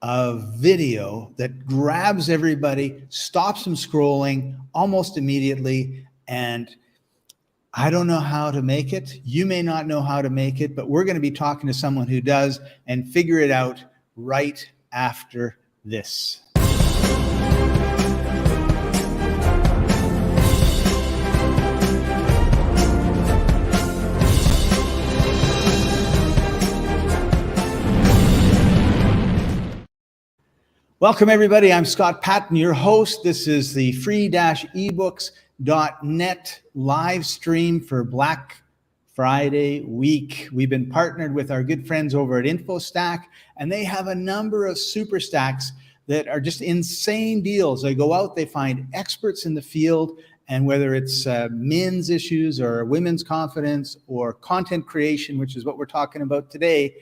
a video that grabs everybody, stops them scrolling almost immediately. And I don't know how to make it. You may not know how to make it, but we're going to be talking to someone who does and figure it out right after this. Welcome, everybody. I'm Scott Patton, your host. This is the free-ebooks.net live stream for Black Friday week. We've been partnered with our good friends over at InfoStack, and they have a number of super stacks that are just insane deals. They go out, they find experts in the field, and whether it's men's issues or women's confidence or content creation, which is what we're talking about today,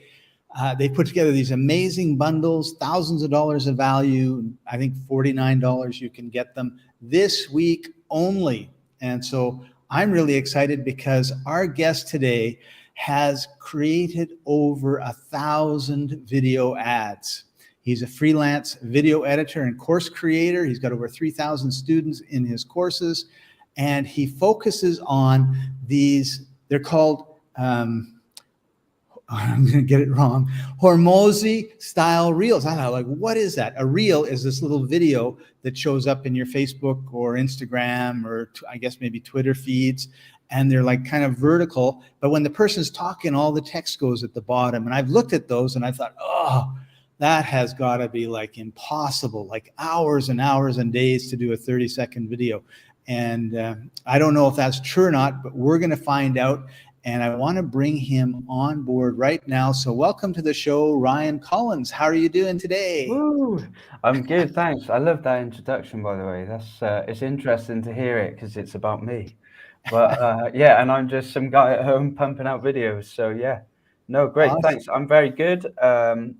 they put together these amazing bundles, thousands of dollars of value. I think $49 you can get them this week only. And so I'm really excited because our guest today has created over 1,000 video ads. He's a freelance video editor and course creator. He's got over 3,000 students in his courses, and he focuses on these, they're called, I'm going to get it wrong, Hormozi style reels. I know, like, what is that? A reel is this little video that shows up in your Facebook or Instagram or I guess maybe Twitter feeds. And they're like kind of vertical. But when the person's talking, all the text goes at the bottom. And I've looked at those and I thought, oh, that has got to be like impossible, like hours and hours and days to do a 30-second video. And I don't know if that's true or not, but we're going to find out. And I want to bring him on board right now. So welcome to the show, Ryan Collins. How are you doing today? Woo. I'm good, thanks. I love that introduction, by the way. That's it's interesting to hear it because it's about me. But yeah, and I'm just some guy at home pumping out videos. So yeah, no, great, Awesome. thanks. I'm very good.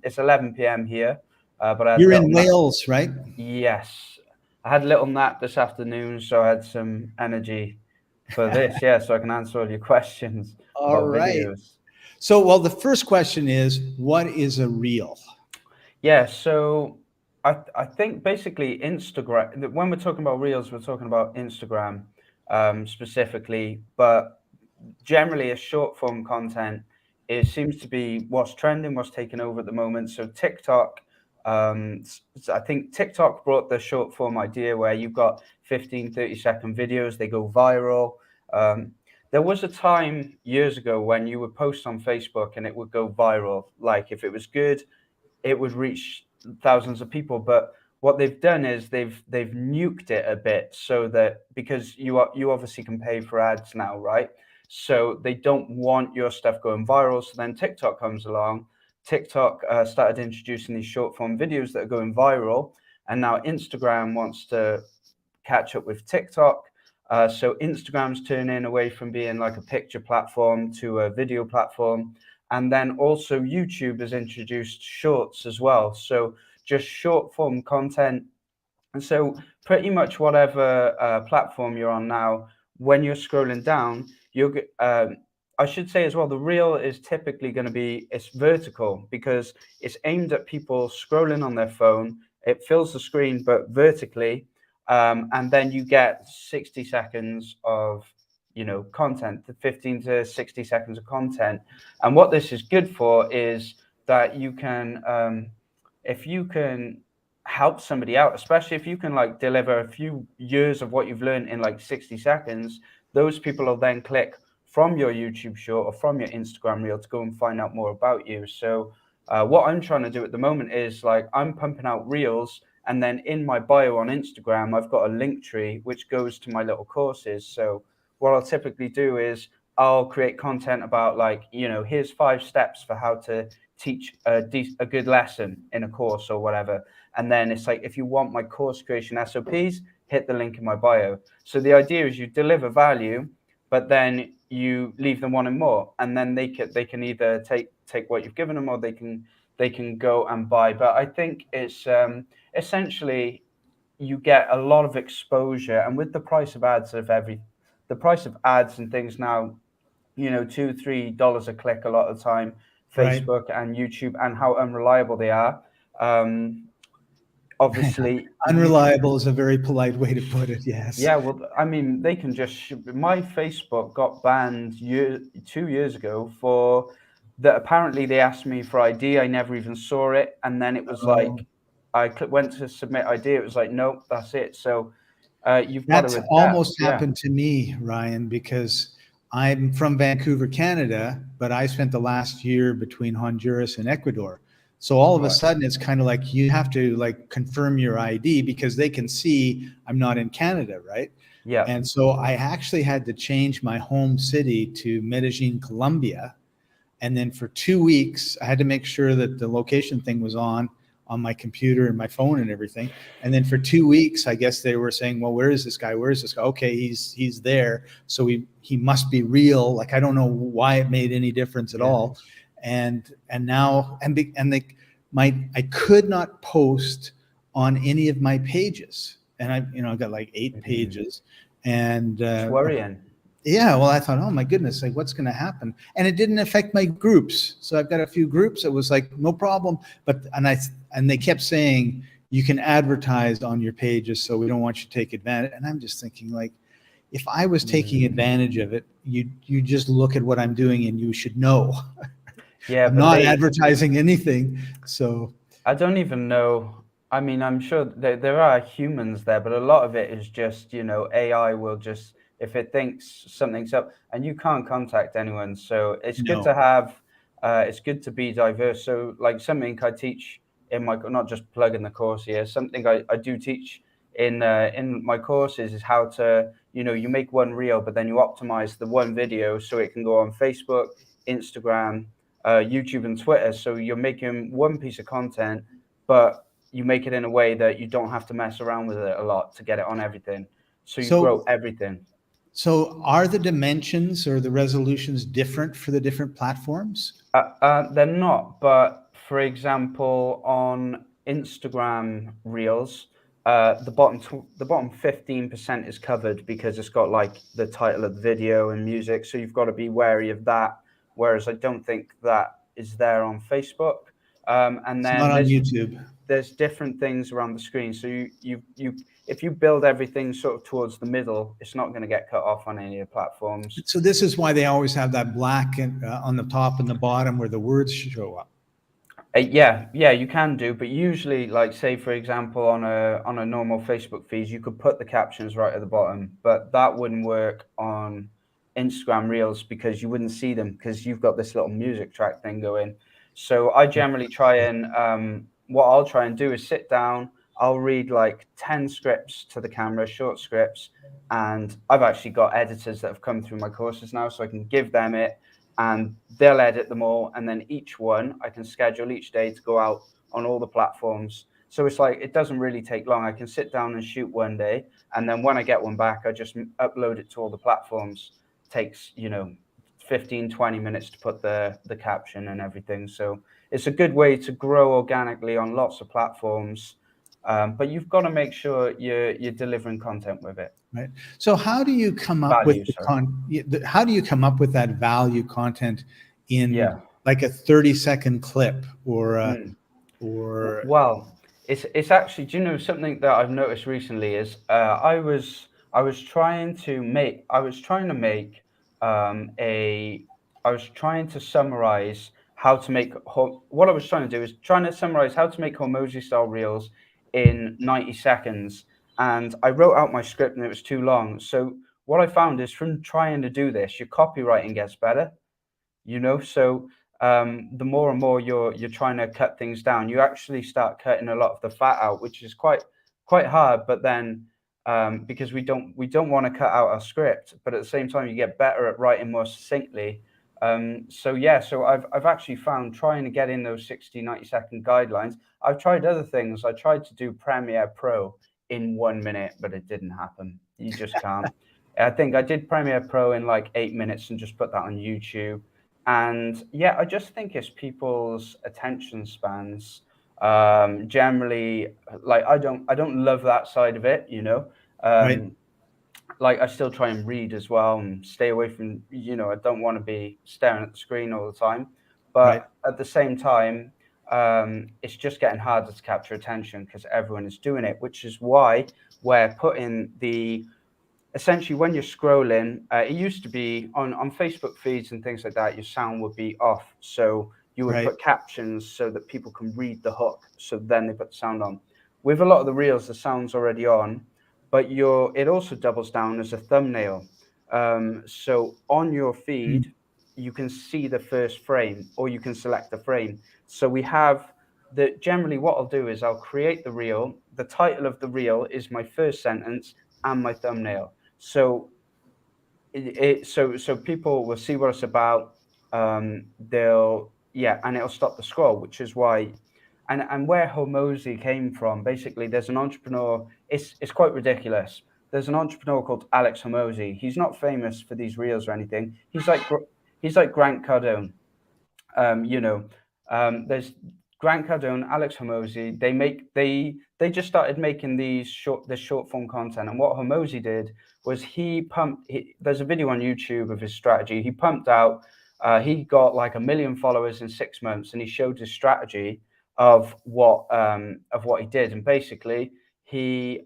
It's 11 p.m. here, but you're in Wales, right? Yes, I had a little nap this afternoon, so I had some energy for this, yeah, so I can answer all your questions all about right. videos. So, well, the first question is, what is a reel? Yeah, so I think basically Instagram, when we're talking about reels, we're talking about Instagram specifically, but generally a short form content, it seems to be what's trending, what's taking over at the moment. So TikTok, I think TikTok brought the short form idea where you've got 15, 30-second videos, they go viral. There was a time years ago when you would post on Facebook and it would go viral. Like if it was good, it would reach thousands of people. But what they've done is they've nuked it a bit so that, because you obviously can pay for ads now, right? So they don't want your stuff going viral. So then TikTok comes along. TikTok started introducing these short form videos that are going viral, and now Instagram wants to catch up with TikTok. So Instagram's turning away from being like a picture platform to a video platform. And then also YouTube has introduced shorts as well. So just short form content. And so pretty much whatever platform you're on now, when you're scrolling down, I should say as well, the reel is typically going to be, it's vertical because it's aimed at people scrolling on their phone. It fills the screen, but vertically. And then you get 60 seconds of, content, 15 to 60 seconds of content. And what this is good for is that you can, if you can help somebody out, especially if you can like deliver a few years of what you've learned in like 60 seconds, those people will then click from your YouTube short or from your Instagram reel to go and find out more about you. So what I'm trying to do at the moment is like I'm pumping out reels, and then in my bio on Instagram, I've got a link tree which goes to my little courses. So what I'll typically do is I'll create content about like, here's 5 steps for how to teach a good lesson in a course or whatever. And then it's like, if you want my course creation SOPs, hit the link in my bio. So the idea is you deliver value, but then you leave them wanting more, and then they can either take what you've given them, or they can go and buy. But I think it's essentially you get a lot of exposure, and with the price of ads the price of ads and things now, $2-3 a click a lot of the time, Facebook and YouTube, and how unreliable they are. Um, obviously, Unreliable is a very polite way to put it. Yes. yeah, well, I mean, they can just my Facebook got banned 2 years ago for that. Apparently, they asked me for ID. I never even saw it, and then it was Oh, like went to submit ID. It was like, nope, that's it. So you've got to that's adapt. almost Yeah, happened to me, Ryan, because I'm from Vancouver, Canada, but I spent the last year between Honduras and Ecuador. So all of a right. sudden, it's kind of like you have to like confirm your ID because they can see I'm not in Canada, right? Yeah, And so I actually had to change my home city to Medellin, Colombia. And then for 2 weeks, I had to make sure that the location thing was on my computer and my phone and everything. And then for 2 weeks, I guess they were saying, "Well, where is this guy? Where is this guy? Okay, he's there, so he must be real." Like I don't know why it made any difference at yeah. all. And now and they I could not post on any of my pages, and I got like 8 pages, and It's worrying. yeah, well, I thought, oh my goodness, like what's going to happen? And it didn't affect my groups. So I've got a few groups. It was like no problem. But and they kept saying you can advertise on your pages, so we don't want you to take advantage. And I'm just thinking, like, if I was taking Mm. advantage of it, you just look at what I'm doing and you should know. Yeah, I'm but not advertising anything. So I don't even know. I mean, I'm sure there are humans there, but a lot of it is just, AI will just, if it thinks something's up, and you can't contact anyone. So it's good no, to have, it's good to be diverse. So, like something I teach in my, not just plugging the course here, something I do teach in my courses is how to, you make one reel, but then you optimize the one video so it can go on Facebook, Instagram, YouTube and Twitter. So you're making one piece of content, but you make it in a way that you don't have to mess around with it a lot to get it on everything. So you grow so everything. so are the dimensions or the resolutions different for the different platforms? They're not, but for example, on Instagram Reels, the bottom 15% is covered because it's got like the title of the video and music. So you've got to be wary of that. Whereas I don't think that is there on Facebook. And It's not then on YouTube. there's different things around the screen. So if you build everything sort of towards the middle, it's not going to get cut off on any of the platforms. So this is why they always have that black on the top and the bottom where the words show up. Yeah, you can do, but usually, like say for example, on a normal Facebook feed, you could put the captions right at the bottom, but that wouldn't work on Instagram Reels because you wouldn't see them because you've got this little music track thing going. So I generally try and what I'll try and do is sit down. I'll read like 10 scripts to the camera, short scripts, and I've actually got editors that have come through my courses now, so I can give them it and they'll edit them all. And then each one I can schedule each day to go out on all the platforms. So it's like, it doesn't really take long. I can sit down and shoot one day. And then when I get one back, I just upload it to all the platforms. Takes, 15, 20 minutes to put the caption and everything. So it's a good way to grow organically on lots of platforms. But you've got to make sure you're delivering content with it. Right. So how do you come up with Value, sorry. how do you come up with that value content in Yeah. like a 30-second clip Mm. or Well, it's actually, do you know something that I've noticed recently is I was trying to make a I was trying to summarize how to make what I was trying to do is trying to summarize how to make Hormozi style reels in 90 seconds, and I wrote out my script and it was too long. So what I found is from trying to do this, your copywriting gets better, so the more and more you're trying to cut things down, you actually start cutting a lot of the fat out, which is quite hard. But then because we don't want to cut out our script, but at the same time you get better at writing more succinctly. So I've actually found trying to get in those 60-90 second guidelines. I've tried other things. I tried to do Premiere Pro in 1 minute, but it didn't happen. You just can't. I think I did Premiere Pro in like 8 minutes and just put that on YouTube. And yeah, I just think it's people's attention spans. Generally, like I don't love that side of it. right, Um, like I still try and read as well and stay away from, I don't want to be staring at the screen all the time. right. But at the same time, it's just getting harder to capture attention because everyone is doing it, which is why we're putting essentially when you're scrolling, it used to be on Facebook feeds and things like that, your sound would be off. So you would Right. put captions so that people can read the hook. So then they put the sound on. With a lot of the reels, the sound's already on, but it also doubles down as a thumbnail. So on your feed, you can see the first frame, or you can select the frame. So we have generally what I'll do is I'll create the reel. The title of the reel is my first sentence and my thumbnail. So so people will see what it's about. And it'll stop the scroll, which is why. And where Hormozi came from, basically, there's an entrepreneur. It's quite ridiculous. There's an entrepreneur called Alex Hormozi. He's not famous for these reels or anything. He's like Grant Cardone. There's Grant Cardone, Alex Hormozi. They just started making this short form content. And what Hormozi did was there's a video on YouTube of his strategy. He pumped out. He got like 1 million followers in 6 months, and he showed his strategy of what he did. And basically, he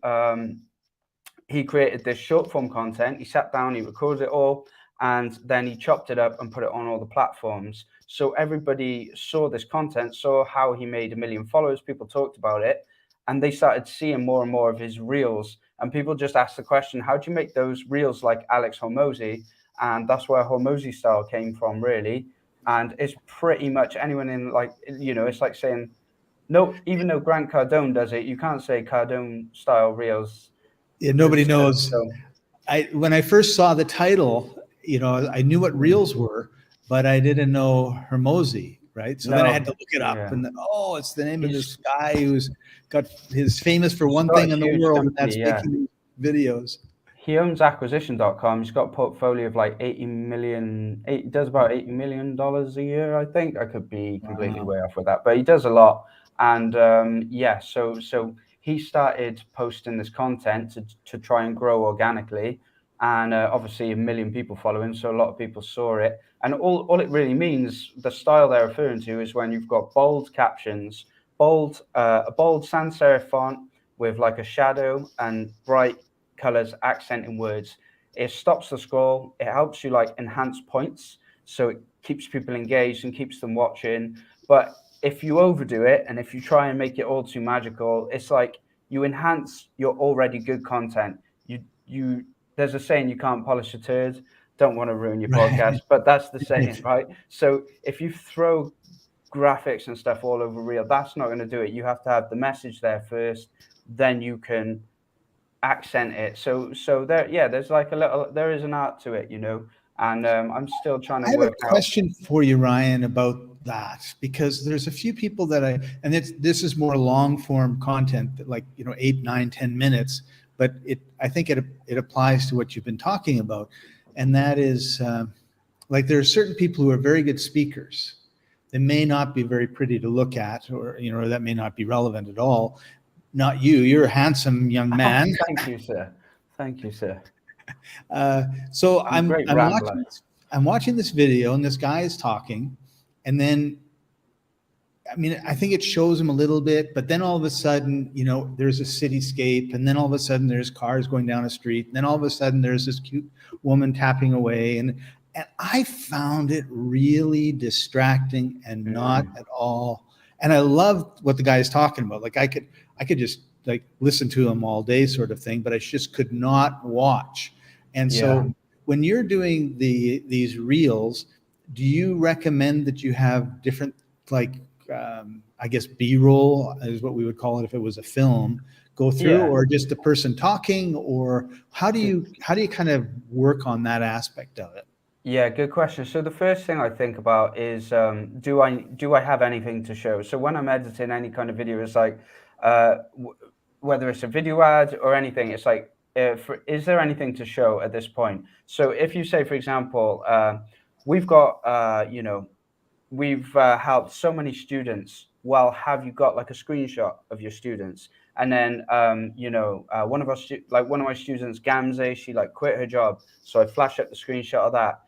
created this short form content. He sat down, he recorded it all, and then he chopped it up and put it on all the platforms. So everybody saw this content, saw how he made 1 million followers. People talked about it, and they started seeing more and more of his reels. And people just asked the question, how do you make those reels like Alex Hormozi? And that's where Hormozi style came from, really. And it's pretty much anyone in, like, it's like saying, no, even though Grant Cardone does it, you can't say Cardone style reels. Yeah, nobody knows. When I first saw the title, I knew what reels were, but I didn't know Hormozi, right? So then I had to look it up, and then, it's the name of this guy who's he's famous for one thing in the world, and that's making videos. He owns acquisition.com. He's got a portfolio of like 80 million. He does about $80 million a year, I think. I could be completely way off with that, but he does a lot. And so he started posting this content to try and grow organically. And obviously 1 million people follow him, so a lot of people saw it. And all it really means, the style they're referring to, is when you've got bold captions, a bold sans serif font with like a shadow and bright colors accenting words. It stops the scroll. It helps you like enhance points, so it keeps people engaged and keeps them watching. But if you overdo it, and if you try and make it all too magical, it's like you enhance your already good content. There's a saying, you can't polish a turd. Don't want to ruin your podcast, but that's the saying, right? So if you throw graphics and stuff all over reel, that's not going to do it. You have to have the message there first, then you can accent it. So there's like there is an art to it, and I'm still trying to work out. I have a question for you, Ryan, about that, because there's a few people and this is more long form content, like 8, 9, 10 minutes, but I think it applies to what you've been talking about, and that is like there are certain people who are very good speakers. They may not be very pretty to look at, or that may not be relevant at all. Not you. You're a handsome young man. Thank you, sir. Thank you, sir. So I'm watching this video, and this guy is talking, and then, I think it shows him a little bit, but then all of a sudden, there's a cityscape, and then all of a sudden there's cars going down a street, and then all of a sudden there's this cute woman tapping away, and I found it really distracting and not at all. And I love what the guy is talking about. Like I could just like listen to him all day, sort of thing, but I just could not watch. And so when you're doing these reels, do you recommend that you have different, like, I guess B-roll is what we would call it if it was a film, go through, or just the person talking, or how do you kind of work on that aspect of it? Yeah, good question. So the first thing I think about is, do I have anything to show? So when I'm editing any kind of video, it's like, whether it's a video ad or anything, it's like, is there anything to show at this point? So if you say, for example, we've got, we've helped so many students. Well, have you got like a screenshot of your students? And then, one of my students, Gamze, she like quit her job. So I flash up the screenshot of that.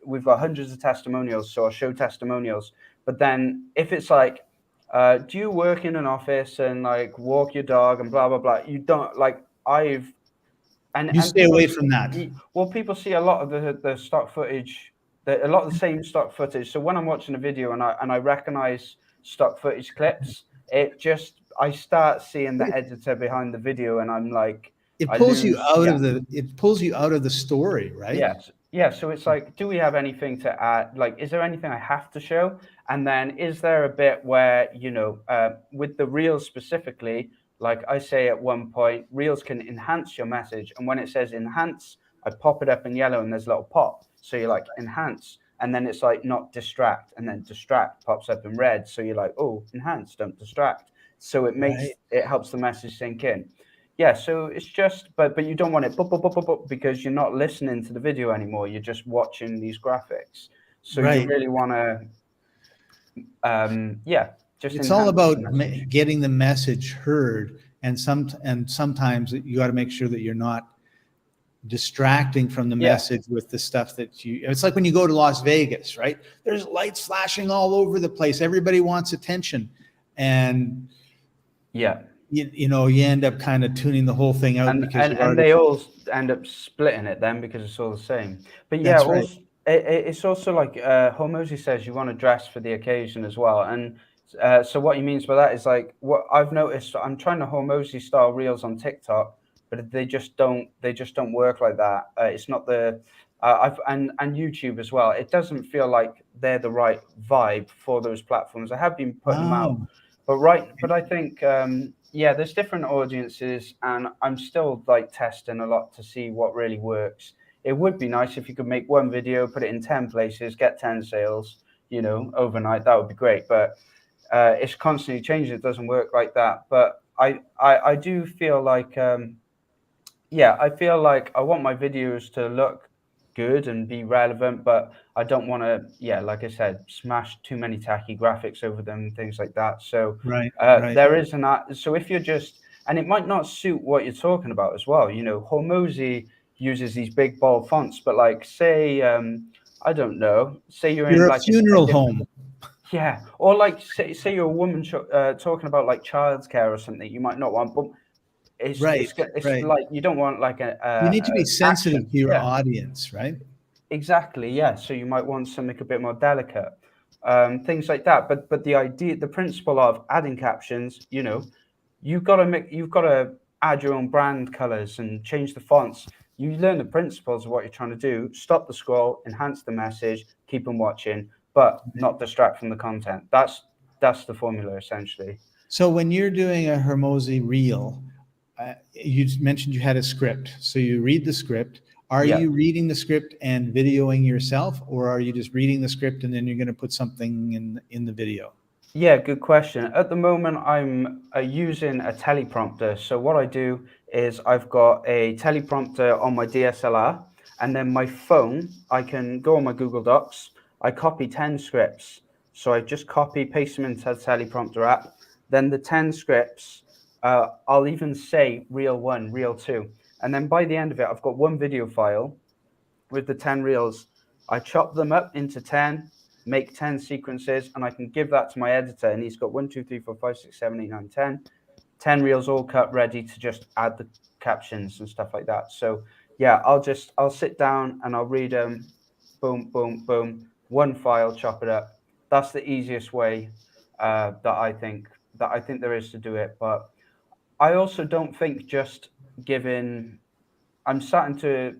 We've got hundreds of testimonials, so I'll show testimonials. But then if it's like do you work in an office and like walk your dog and blah blah blah? You don't like I've You and stay people away from that. well, people see a lot of the stock footage, a lot of the same stock footage. So when I'm watching a video and I recognize stock footage clips, I start seeing the editor behind the video, and I'm like, It I pulls you lose, out yeah. of the story, right? Yes. Yeah. So it's like, do we have anything to add? Like, is there anything I have to show? And then is there a bit where, with the reels specifically, like I say at one point, reels can enhance your message. And when it says enhance, I pop it up in yellow and there's a little pop. So you're like, enhance. And then it's like, not distract. And then distract pops up in red. So you're like, oh, enhance, don't distract. So Right. it helps the message sink in. Yeah, so it's just, but you don't want it because you're not listening to the video anymore. You're just watching these graphics. So you Right. really want to, yeah, just It's all enhance about the message. getting the message heard, and sometimes you got to make sure that you're not distracting from the Yeah, message with the stuff that you. It's like when you go to Las Vegas, right? There's lights flashing all over the place. Everybody wants attention, and yeah, you end up kind of tuning the whole thing out because you've and already. they all end up splitting it then because it's all the same. But yeah, That's right. also it's also like Hormozi says you want to dress for the occasion as well. And so what he means by that is like what I've noticed. I'm trying to Hormozi style reels on TikTok, but they just don't work like that. It's not the I've and YouTube as well. It doesn't feel like they're the right vibe for those platforms. I have been putting them out, Oh, but I think yeah, there's different audiences, and I'm still like testing a lot to see what really works. It would be nice if you could make one video, put it in 10 places, get 10 sales, overnight. That would be great. But it's constantly changing. It doesn't work like that. But I do feel like, yeah, I feel like I want my videos to look good and be relevant, but I don't want to, yeah, like I said, smash too many tacky graphics over them and things like that. So right, right. there is so if you're just, and it might not suit what you're talking about as well. Hormozi uses these big bold fonts, but like say, I don't know, say you're in You're a like a funeral different, home. yeah, or like say you're a woman talking about like childcare or something, you might not want, but Right, it's right. like you don't want like You need to be a action. sensitive to your Yeah, audience, right? exactly. Yeah. So you might want something a bit more delicate, things like that. But the principle of adding captions, you've got to add your own brand colors and change the fonts. You learn the principles of what you're trying to do. Stop the scroll, enhance the message, keep them watching, but not distract from the content. That's the formula essentially. So when you're doing a Hormozi reel, you mentioned you had a script. So you read the script. Are Yeah. you reading the script and videoing yourself, or are you just reading the script and then you're going to put something in the video? Yeah, good question. At the moment, I'm using a teleprompter. So what I do is I've got a teleprompter on my DSLR, and then my phone, I can go on my Google Docs. I copy 10 scripts. So I just copy, paste them into the teleprompter app. Then the 10 scripts, I'll even say reel one, reel two. And then by the end of it, I've got one video file with the 10 reels. I chop them up into 10, make 10 sequences, and I can give that to my editor. And he's got 1, 2, 3, 4, 5, 6, 7, 8, 9, 10. 10 reels all cut ready to just add the captions and stuff like that. So yeah, I'll sit down and I'll read them, boom, boom, boom, one file, chop it up. That's the easiest way that I think there is to do it. But I also don't think just giving I'm starting to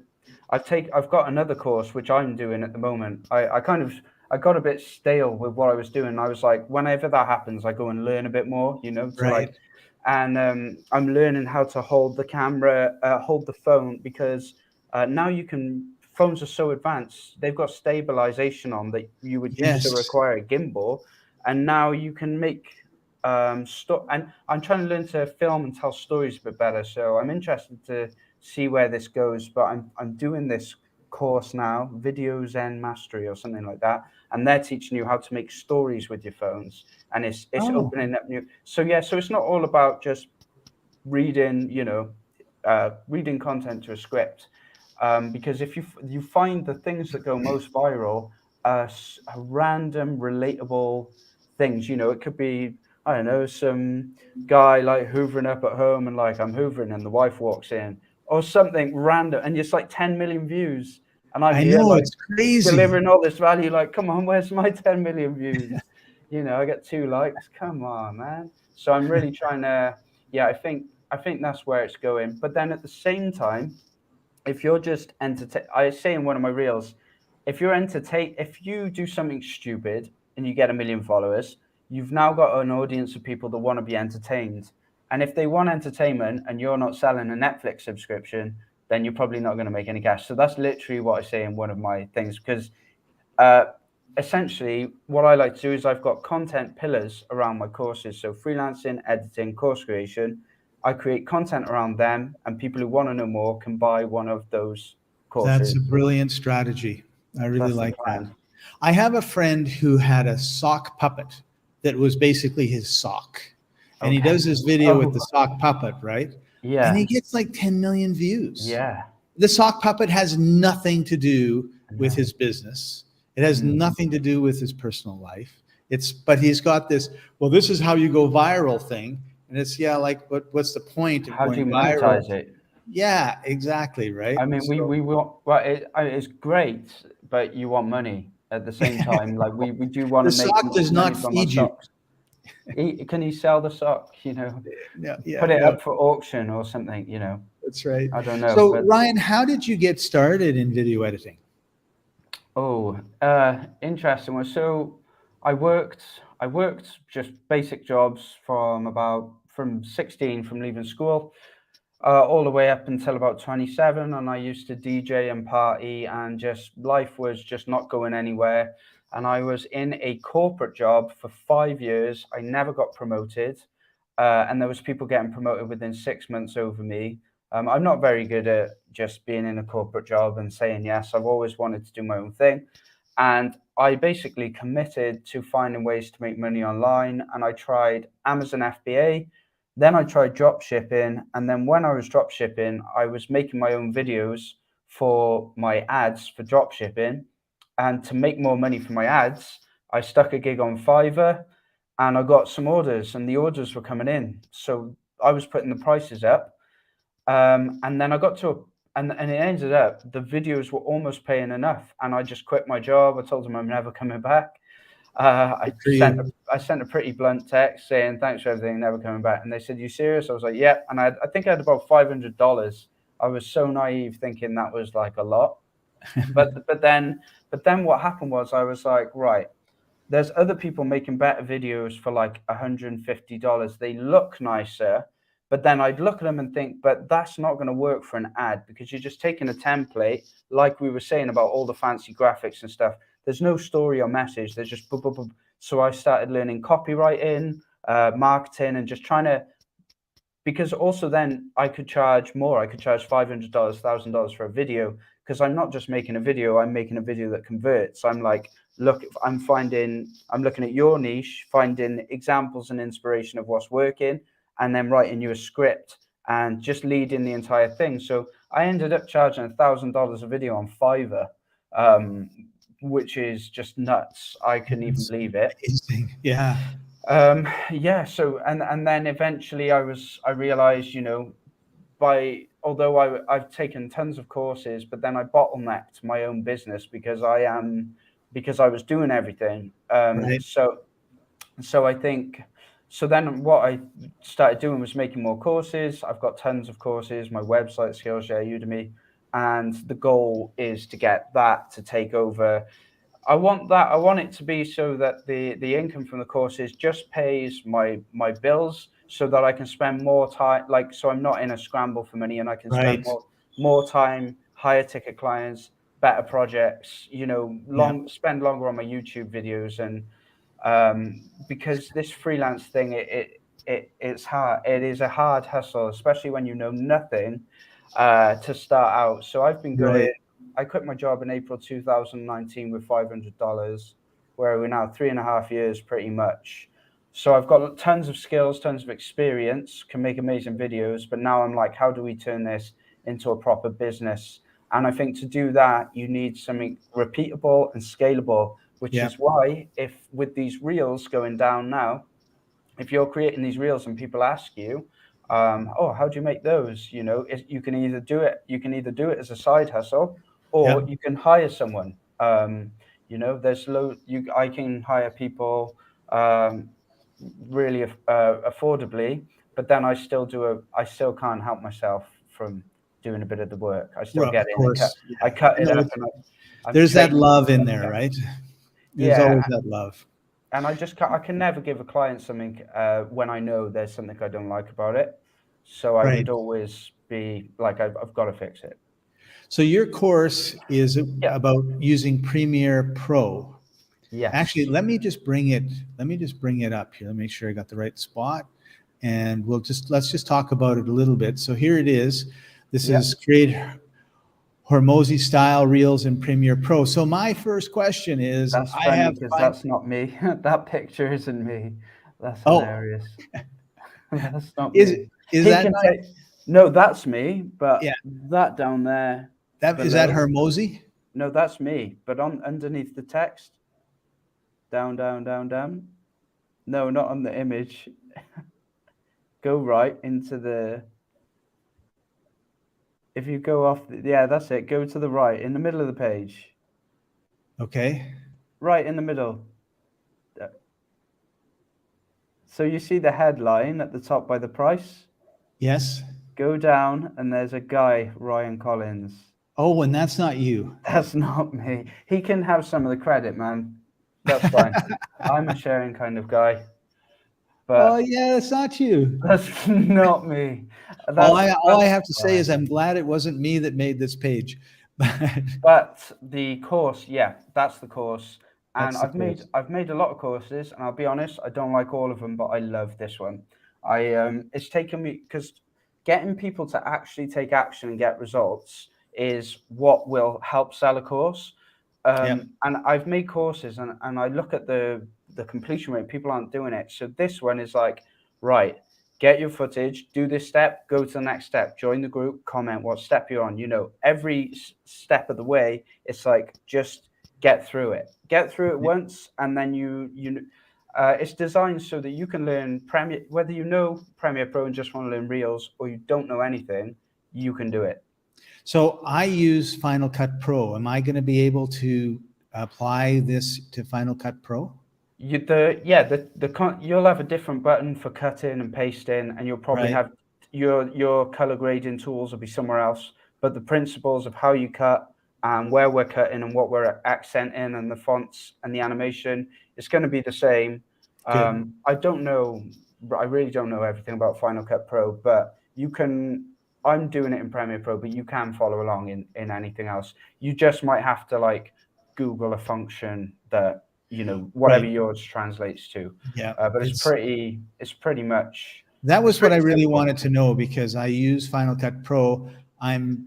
I've got another course which I'm doing at the moment. I got a bit stale with what I was doing. I was like, whenever that happens, I go and learn a bit more, to Right. like, and I'm learning how to hold the camera, hold the phone, because now phones are so advanced. They've got stabilization on that you would used to Yes. require a gimbal, and now you can make and I'm trying to learn to film and tell stories a bit better. So I'm interested to see where this goes. But I'm doing this course now, Video Zen Mastery or something like that, and they're teaching you how to make stories with your phones, and it's Oh, opening up new. So yeah, so it's not all about just reading, reading content to a script, because if you find the things that go most viral are random, relatable things. It could be. I don't know, some guy like hoovering up at home and like I'm hoovering and the wife walks in or something random and it's like 10 million views and I'm I here know, like it's crazy. delivering all this value. Like, come on, where's my 10 million views? You know, I get 2 likes. Come on, man. So I'm really trying to, yeah, I think that's where it's going. But then at the same time, if you're just I say in one of my reels, if you do something stupid and you get 1 million followers, you've now got an audience of people that want to be entertained. And if they want entertainment and you're not selling a Netflix subscription, then you're probably not going to make any cash. So that's literally what I say in one of my things, because uh, essentially what I like to do is I've got content pillars around my courses. So freelancing, editing, course creation. I create content around them, and people who want to know more can buy one of those That's courses. a brilliant strategy. I really That's the like that. plan. I have a friend who had a sock puppet that was basically his sock. And he Okay. does this video with Oh, the sock puppet, right? And yeah. he gets like 10 million views. Yeah. The sock puppet has nothing to do with No. his business. It has Mm. nothing to do with his personal life. But he's got this, well, this is how you go viral thing. And it's, yeah, like, what's the point of How do going you viral? monetize it? Yeah, exactly, right? I mean, So we want, well, it's great, but you want money at the same time. Like we do want the to make sock does money not from our feed you. socks. Can he sell the sock? You know, Yeah, yeah, put it no, up for auction or something. You know, that's right. I don't know, So, but Ryan, how did you get started in video editing? oh, interesting. Well, so I worked just basic jobs from 16, from leaving school, all the way up until about 27. And I used to DJ and party, and just life was just not going anywhere. And I was in a corporate job for 5 years. I never got promoted. And there was people getting promoted within 6 months over me. I'm not very good at just being in a corporate job and saying yes. I've always wanted to do my own thing. And I basically committed to finding ways to make money online. And I tried Amazon FBA. Then I tried drop shipping. And then when I was drop shipping, I was making my own videos for my ads for drop shipping. And to make more money for my ads, I stuck a gig on Fiverr and I got some orders, and the orders were coming in. So I was putting the prices up. And then I got to, and it ended up, the videos were almost paying enough. And I just quit my job. I told them I'm never coming back. I Good for you. sent a pretty blunt text saying thanks for everything, never coming back. And they said, "You serious?" I was like, "Yeah." And I think I had about $500. I was so naive, thinking that was like a lot. But then what happened was I was like, right, there's other people making better videos for like $150. They look nicer, but then I'd look at them and think, but that's not going to work for an ad, because you're just taking a template, like we were saying about all the fancy graphics and stuff. There's no story or message. There's just boop, boop, boop. So I started learning copywriting, marketing, and just trying to, because also then I could charge more. I could charge $500, $1,000 for a video, because I'm not just making a video. I'm making a video that converts. I'm like, look, I'm looking at your niche, finding examples and inspiration of what's working, and then writing you a script and just leading the entire thing. So I ended up charging $1,000 a video on Fiverr, um, which is just nuts. I couldn't even It's believe it. amazing. Yeah. Yeah. So and then eventually I realized, I've taken tons of courses, but then I bottlenecked my own business because I was doing everything. Right. So I think, so then what I started doing was making more courses. I've got tons of courses, my website, Skillshare, Udemy, and the goal is to get that to take over. I want it to be so that the income from the courses just pays my bills, so that I can spend more time, like, so I'm not in a scramble for money, and I can spend Right. more time, higher ticket clients, better projects, Yeah. spend longer on my YouTube videos. And because this freelance thing, it's hard. It is a hard hustle, especially when you know nothing to start out. So I've been Right. going. I quit my job in April 2019 with $500, where we're now 3.5 years pretty much. So I've got tons of skills, tons of experience, can make amazing videos. But now I'm like, how do we turn this into a proper business? And I think to do that, you need something repeatable and scalable, which Yeah. is why, if with these reels going down now, if you're creating these reels and people ask you, oh, how do you make those? You know, you can either do it as a side hustle, or Yep. you can hire someone. You know, I can hire people um, really affordably, but then I still can't help myself from doing a bit of the work. I still Well, get of in and course. Yeah. I cut it No, up, and I'm there's that training. love in there, right? There's Yeah, always that love. and I can never give a client something when I know there's something I don't like about it. So I Right. would always be like, I've got to fix it. So your course is Yeah. about using Premiere Pro. Actually, Yes. let me just bring it up here. Let me make sure I got the right spot. And let's just talk about it a little bit. So here it is. This Yeah. is create Hormozi style reels in Premiere Pro. So my first question is, That's I funny have because five. that's not me. That picture isn't me. That's Oh, hilarious. That's not is me. is He that can not? take, no, that's me, Yeah, but that down there that is that below, Hormozi? no, that's me. But on underneath the text, down, down, down, down. No, not on the image. Go right into the, if you go off, yeah, that's it. Go to the right in the middle of the page, Okay. right in the middle. Uh, So you see the headline at the top by the price. Yes. Go down, and there's a guy, Ryan Collins. Oh, and that's not you. That's not me. He can have some of the credit, man. That's fine. I'm a sharing kind of guy, Oh but yeah, that's not you. that's not me. All I That's have to say is fine. I'm glad it wasn't me that made this page. But But the course, yeah, that's the course. And that's the course. I've made a lot of courses, and I'll be honest, I don't like all of them, but I love this one. It's taken me, because getting people to actually take action and get results is what will help sell a course. Yep. And I've made courses, and I look at the completion rate, people aren't doing it. So this one is like, right, get your footage, do this step, go to the next step, join the group, comment what step you're on. You know, every step of the way, it's like, just get through it once, and then it's designed so that you can learn Premiere, whether you know Premiere Pro and just want to learn Reels, or you don't know anything, you can do it. So I use Final Cut Pro. Am I going to be able to apply this to Final Cut Pro? You'll have a different button for cutting and pasting, and you'll probably Right. have your color grading tools will be somewhere else. But the principles of how you cut and where we're cutting and what we're accenting and the fonts and the animation, it's going to be the same. Good. I don't know. I really don't know everything about Final Cut Pro, but you can. I'm doing it in Premiere Pro, but you can follow along in anything else. You just might have to like Google a function that, you know, whatever Right. yours translates to. Yeah. But it's pretty much, That it's was what I pretty really simple. wanted to know because I use Final Cut Pro. I'm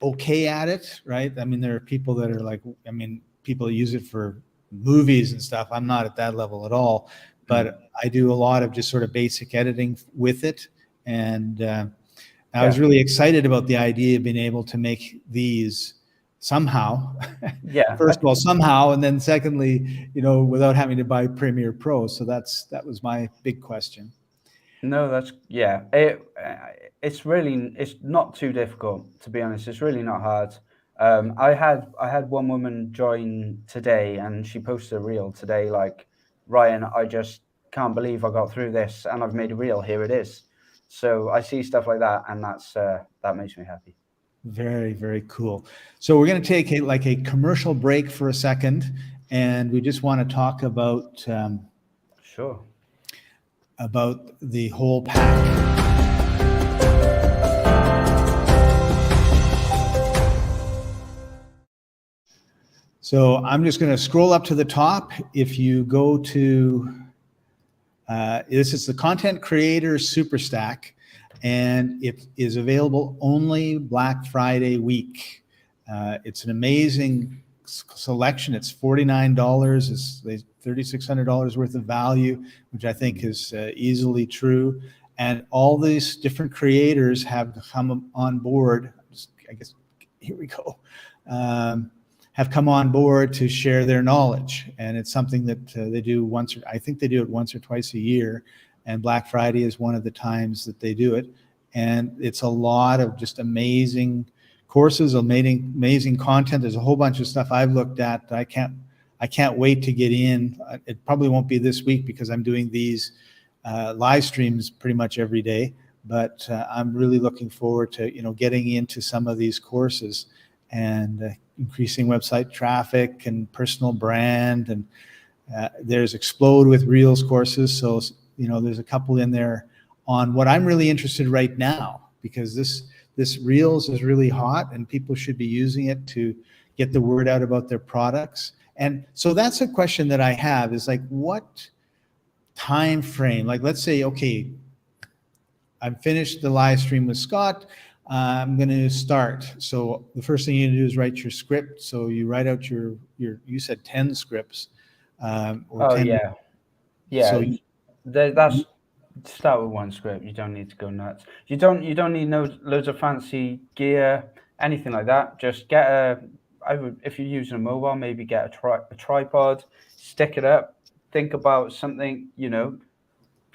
okay at it, right? I mean, there are people that are like, I mean, people use it for movies and stuff. I'm not at that level at all, but I do a lot of just sort of basic editing with it. And I was Yeah. really excited about the idea of being able to make these somehow. Yeah. First of all, somehow, and then secondly, you know, without having to buy Premiere Pro. So that was my big question. No, that's, yeah. It's not too difficult, to be honest. It's really not hard. I had one woman join today, and she posted a reel today like, Ryan, I just can't believe I got through this, and I've made a reel. Here it is. So I see stuff like that, and that makes me happy. Very, very cool. So we're going to take a commercial break for a second, and we just want to talk Sure. about the whole pack. So I'm just going to scroll up to the top. If you go to this is the Content Creator Superstack, and it is available only Black Friday week. It's an amazing selection. It's $49. It's $3,600 worth of value, which I think is easily true. And all these different creators have come on board. I guess here we go. Have come on board to share their knowledge, and it's something that they do I think they do it once or twice a year, and Black Friday is one of the times that they do it. And it's a lot of just amazing courses, amazing content. There's a whole bunch of stuff I've looked at. I can't wait to get in. It probably won't be this week because I'm doing these live streams pretty much every day. But I'm really looking forward to getting into some of these courses and increasing website traffic and personal brand. And there's Explode with Reels courses. So there's a couple in there on what I'm really interested right now, because this Reels is really hot and people should be using it to get the word out about their products. And so that's a question that I have, is like, what time frame? Like, let's say, okay, I've finished the live stream with Scott. I'm going to start. So the first thing you do is write your script. So you write out you said 10 scripts. Or 10. Yeah. So that's start with one script. You don't need to go nuts. You don't need loads of fancy gear, anything like that. Just get if you're using a mobile, maybe get a tripod, stick it up, think about something,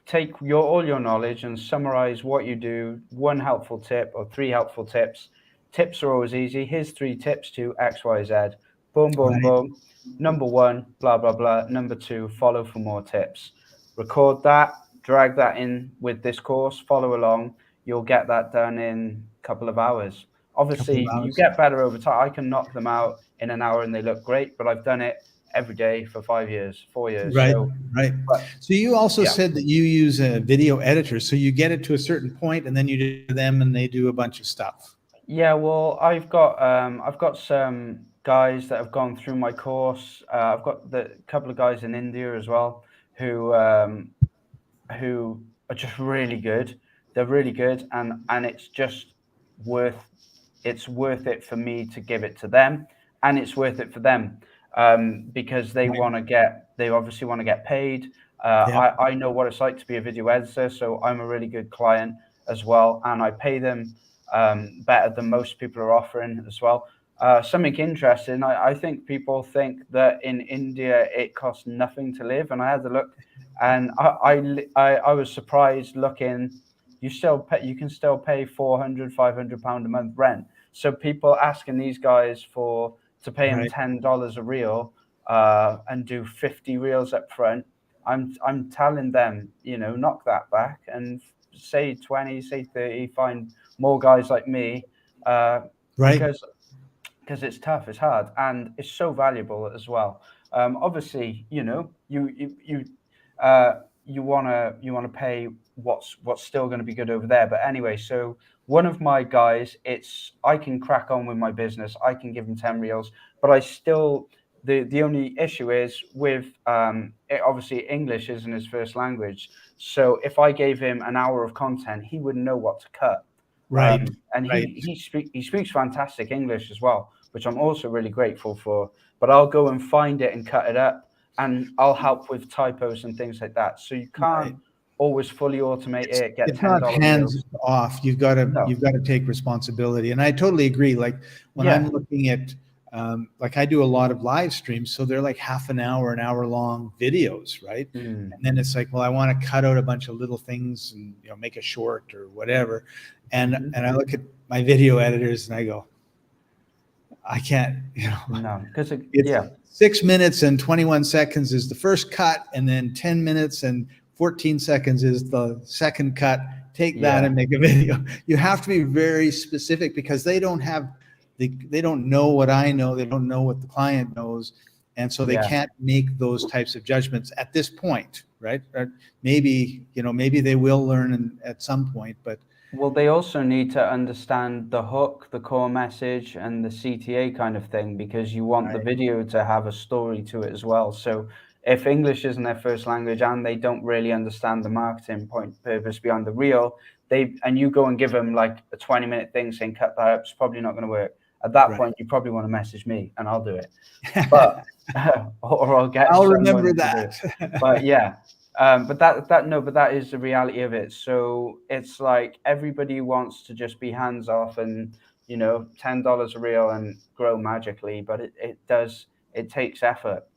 take all your knowledge and summarize what you do. One helpful tip or 3 helpful tips. Tips are always easy. Here's 3 tips to X, Y, Z. Boom, boom, Right. boom. Number 1, blah, blah, blah. Number 2, follow for more tips. Record that, drag that in with this course, follow along. You'll get that done in a couple of hours. Obviously, you get better over time. I can knock them out in an hour and they look great, but I've done it every day for 4 years. Right, right. So you also said that you use a video editor, so you get it to a certain point and then you do them and they do a bunch of stuff. Yeah, well, I've got some guys that have gone through my course. I've got a couple of guys in India as well who are just really good. They're really good, and it's just worth it for me to give it to them, and it's worth it for them because they obviously want to get paid. I know what it's like to be a video editor, so I'm a really good client as well, and I pay them better than most people are offering as well. Something interesting, I think people think that in India it costs nothing to live, and I had to look, and I was surprised looking. You can still pay £400-500 a month rent. So people asking these guys to pay them $10 a reel and do 50 reels up front. I'm telling them, knock that back and say 20, say 30. Find more guys like me, because it's tough, it's hard, and it's so valuable as well. Obviously, you want to pay what's still going to be good over there. But anyway, so one of my guys, I can crack on with my business. I can give him 10 reels, but I still, the only issue is with obviously English isn't his first language. So if I gave him an hour of content, he wouldn't know what to cut. He speaks fantastic English as well, which I'm also really grateful for. But I'll go and find it and cut it up, and I'll help with typos and things like that. So you can't always fully automate it. Get it's not hands off. You've got to take responsibility, and I totally agree. Like when I'm looking at, like I do a lot of live streams, so they're like half an hour long videos, right? And then it's like, well, I want to cut out a bunch of little things and make a short or whatever, and I look at my video editors and I go, I can't, no, because it's 6 minutes and 21 seconds is the first cut, and then 10 minutes and 14 seconds is the second cut. Take that and make a video. You have to be very specific because they don't know what I know. They don't know what the client knows. And so they can't make those types of judgments at this point, right? Or maybe they will learn at some point, but. Well, they also need to understand the hook, the core message, and the CTA kind of thing, because you want the video to have a story to it as well. So if English isn't their first language and they don't really understand the marketing purpose behind the reel, and you go and give them like a 20-minute thing saying cut that up, it's probably not going to work. At that point, you probably want to message me and I'll do it. But or I'll remember that. But yeah. But that is the reality of it. So it's like everybody wants to just be hands off and $10 a reel and grow magically, but it takes effort.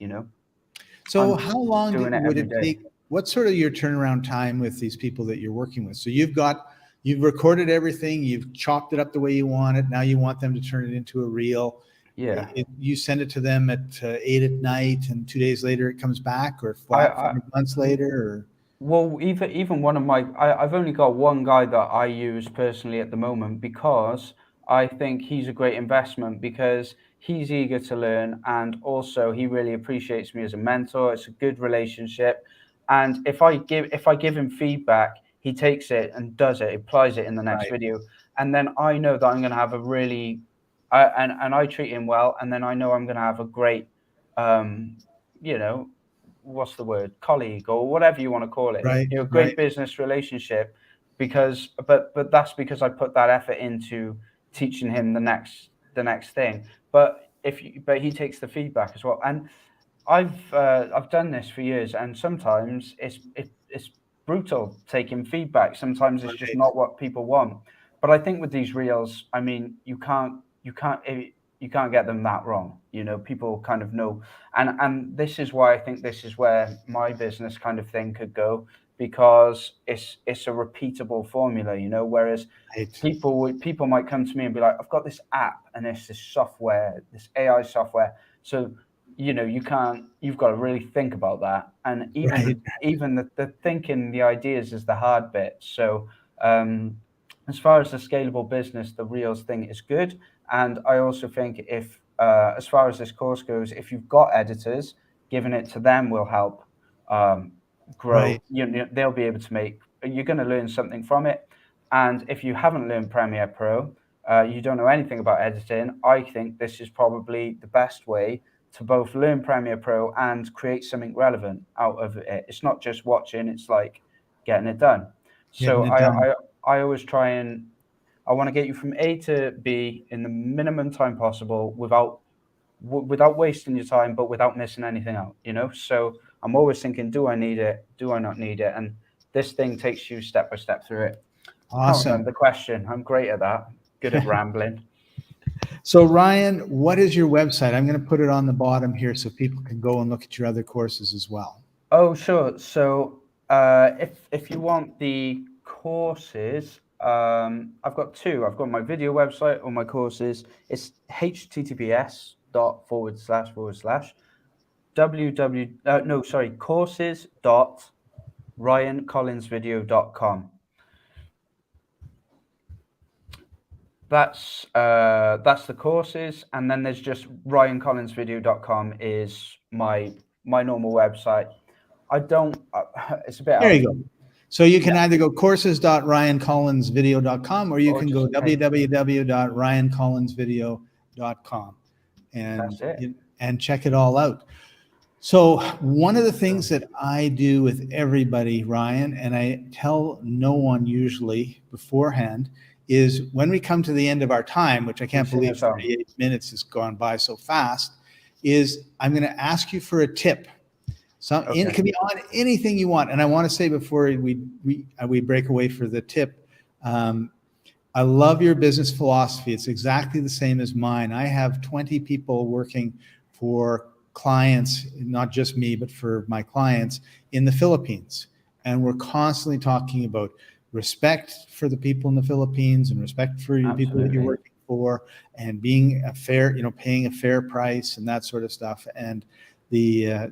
So how long would it take? what's sort of your turnaround time with these people that you're working with? So you've recorded everything, you've chopped it up the way you want it. Now you want them to turn it into a reel. Yeah. You send it to them at 8 at night, and 2 days later it comes back, or I, 5 months later, or Well, even one of my, I've only got one guy that I use personally at the moment, because I think he's a great investment, because he's eager to learn, and also he really appreciates me as a mentor. It's a good relationship, and if I give him feedback, he takes it and does it, applies it in the next right, video, and then I know that I'm going to have a really, and I treat him well, and then I know I'm going to have a great, um, you know, what's the word, colleague, or whatever you want to call it, right, great right, business relationship, because but that's because I put that effort into teaching him the next thing. But but he takes the feedback as well, and I've done this for years, and sometimes it's brutal taking feedback. Sometimes it's just right, not what people want. But I think with these reels, I mean, you can't get them that wrong. People kind of know, and this is why I think this is where my business kind of thing could go, because it's a repeatable formula. Whereas right. people might come to me and be like, I've got this app and it's this software, this AI software. So you've got to really think about that. And Right. even the thinking, the ideas is the hard bit. So as far as the scalable business, the Reels thing is good. And I also think if, as far as this course goes, if you've got editors, giving it to them will help grow. Right. They'll be able to you're going to learn something from it. And if you haven't learned Premiere Pro, you don't know anything about editing, I think this is probably the best way to both learn Premiere Pro and create something relevant out of it. It's not just watching, it's like getting it done. Getting So it done. I always try and I want to get you from A to B in the minimum time possible without wasting your time, but without missing anything out, So I'm always thinking, do I need it? Do I not need it? And this thing takes you step by step through it. I can't Awesome. remember the question. I'm great at that. Good at rambling. So Ryan, what is your website? I'm going to put it on the bottom here so people can go and look at your other courses as well. Oh, sure. So if you want the courses, I've got two. I've got my video website or my courses. It's courses.ryancollinsvideo.com. That's the courses, and then there's just ryancollinsvideo.com is my normal website. It's a bit. There you go. So you can either go courses.ryancollinsvideo.com or you can go www.ryancollinsvideo.com and check it all out. So one of the things that I do with everybody, Ryan, and I tell no one usually beforehand, is when we come to the end of our time, which I can't believe 38 minutes has gone by so fast, is I'm going to ask you for a tip. It can be on anything you want. And I want to say before we break away for the tip, I love your business philosophy. It's exactly the same as mine. I have 20 people working for clients, not just me, but for my clients in the Philippines. And we're constantly talking about respect for the people in the Philippines and respect for the people that you're working for, and being a fair, paying a fair price and that sort of stuff. And the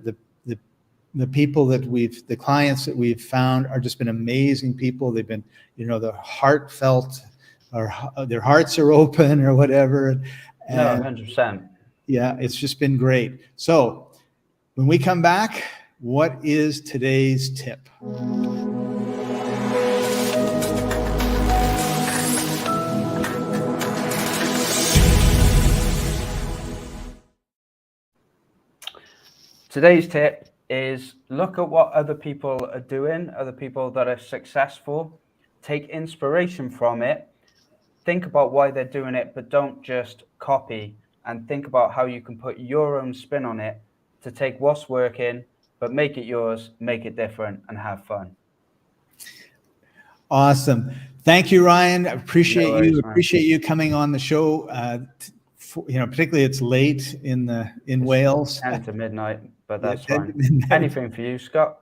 people that the clients that we've found are just been amazing people. They've been, they're heartfelt, or their hearts are open or whatever. And, no, 100%. Yeah, it's just been great. So when we come back, what is today's tip? Today's tip is look at what other people are doing, other people that are successful, take inspiration from it, think about why they're doing it, but don't just copy, and think about how you can put your own spin on it to take what's working, but make it yours, make it different, and have fun. Awesome. Thank you, Ryan. Appreciate worries, you. Appreciate you coming on the show. Particularly it's late in Wales. 10 to midnight, but that's fine. Anything for you, Scott?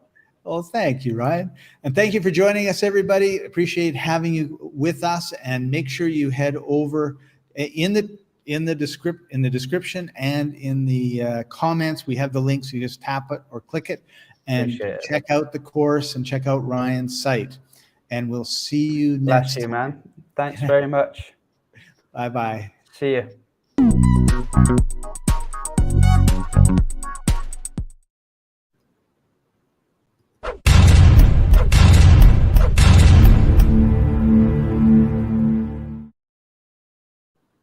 Oh, thank you, Ryan. And thank you for joining us, everybody. Appreciate having you with us. And make sure you head over in the description and in the comments. We have the links. You just tap it or click it and check out the course and check out Ryan's site. And we'll see you next time. Bless you, man. Thanks very much. Bye-bye. See you.